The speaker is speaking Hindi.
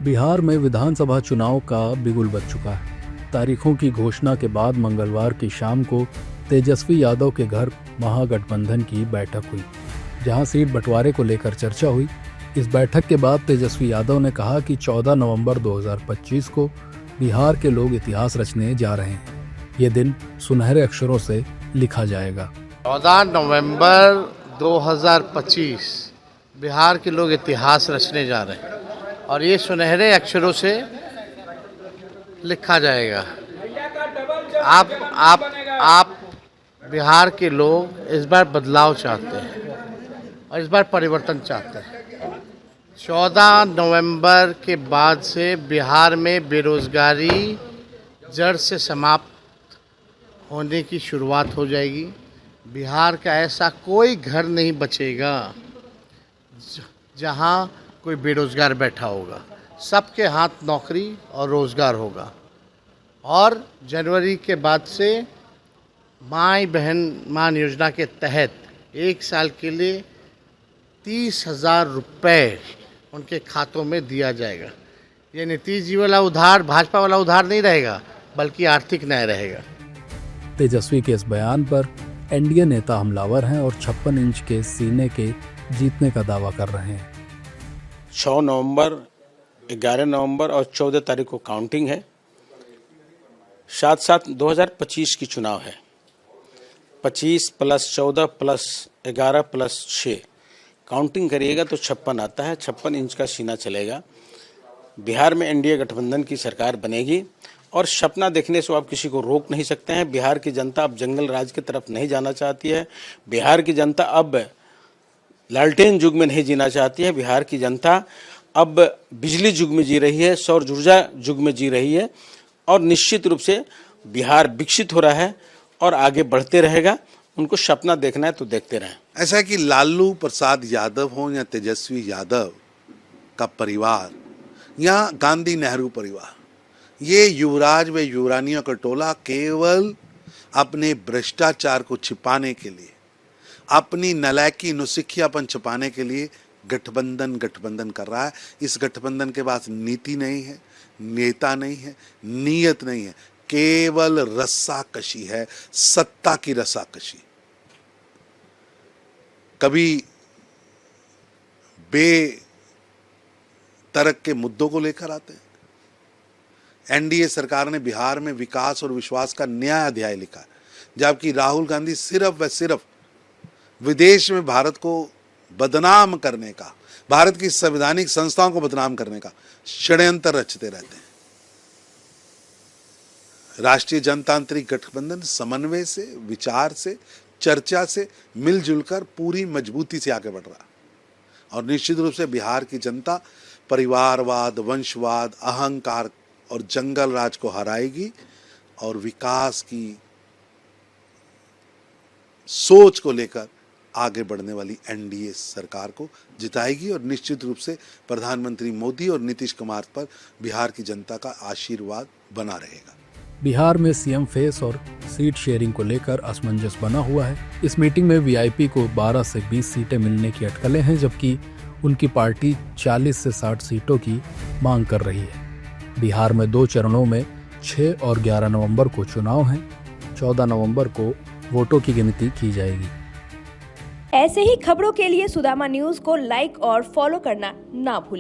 बिहार में विधानसभा चुनाव का बिगुल बज चुका है। तारीखों की घोषणा के बाद मंगलवार की शाम को तेजस्वी यादव के घर महागठबंधन की बैठक हुई, जहां सीट बंटवारे को लेकर चर्चा हुई। इस बैठक के बाद तेजस्वी यादव ने कहा कि 14 नवंबर 2025 को बिहार के लोग इतिहास रचने जा रहे हैं। ये दिन सुनहरे अक्षरों से लिखा जाएगा। 14 नवंबर 2025 बिहार के लोग इतिहास रचने जा रहे हैं और ये सुनहरे अक्षरों से लिखा जाएगा। आप बिहार के लोग इस बार बदलाव चाहते हैं और इस बार परिवर्तन चाहते हैं। 14 नवंबर के बाद से बिहार में बेरोजगारी जड़ से समाप्त होने की शुरुआत हो जाएगी। बिहार का ऐसा कोई घर नहीं बचेगा जहां कोई बेरोजगार बैठा होगा। सबके हाथ नौकरी और रोजगार होगा। और जनवरी के बाद से माई बहन मान योजना के तहत 1 साल के लिए 30,000 रुपये उनके खातों में दिया जाएगा। ये नीतीश जी वाला उधार, भाजपा वाला उधार नहीं रहेगा, बल्कि आर्थिक न्याय रहेगा। तेजस्वी के इस बयान पर एनडीए नेता हमलावर हैं और 56 इंच के सीने के जीतने का दावा कर रहे हैं। 6 नवंबर, 11 नवंबर और 14 तारीख को काउंटिंग है। साथ साथ 2025 की चुनाव है। 25 + 14 + 11 + 6 काउंटिंग करिएगा तो 56 आता है। 56 इंच का सीना चलेगा। बिहार में एनडीए गठबंधन की सरकार बनेगी और सपना देखने से आप किसी को रोक नहीं सकते हैं। बिहार की जनता अब जंगल राज की तरफ नहीं जाना चाहती है। बिहार की जनता अब लालटेन युग में नहीं जीना चाहती है। बिहार की जनता अब बिजली युग में जी रही है, सौर ऊर्जा युग में जी रही है और निश्चित रूप से बिहार विकसित हो रहा है और आगे बढ़ते रहेगा। उनको सपना देखना है तो देखते रहें। ऐसा है कि लालू प्रसाद यादव हो या तेजस्वी यादव का परिवार या गांधी नेहरू परिवार, ये युवराज व युवरानियों का टोला केवल अपने भ्रष्टाचार को छिपाने के लिए, अपनी नलायकी नुसिखियापन छिपाने के लिए गठबंधन कर रहा है। इस गठबंधन के पास नीति नहीं है, नेता नहीं है, नीयत नहीं है, केवल रस्साकशी है, सत्ता की रस्साकशी। कभी बेतरक के मुद्दों को लेकर आते हैं। एनडीए सरकार ने बिहार में विकास और विश्वास का नया अध्याय लिखा, जबकि राहुल गांधी सिर्फ व सिर्फ विदेश में भारत को बदनाम करने का, भारत की संवैधानिक संस्थाओं को बदनाम करने का षड्यंत्र रचते रहते हैं। राष्ट्रीय जनतांत्रिक गठबंधन समन्वय से, विचार से, चर्चा से मिलजुल कर पूरी मजबूती से आगे बढ़ रहा और निश्चित रूप से बिहार की जनता परिवारवाद, वंशवाद, अहंकार और जंगल राज को हराएगी और विकास की सोच को लेकर आगे बढ़ने वाली एनडीए सरकार को जिताएगी और निश्चित रूप से प्रधानमंत्री मोदी और नीतीश कुमार पर बिहार की जनता का आशीर्वाद बना रहेगा। बिहार में सीएम फेस और सीट शेयरिंग को लेकर असमंजस बना हुआ है। इस मीटिंग में वीआईपी को 12 से 20 सीटें मिलने की अटकलें हैं, जबकि उनकी पार्टी 40 से 60 सीटों की मांग कर रही है। बिहार में 2 चरणों में 6 और 11 नवंबर को चुनाव हैं। 14 नवंबर को वोटों की गिनती की जाएगी। ऐसे ही खबरों के लिए सुदामा न्यूज को लाइक और फॉलो करना ना भूलें।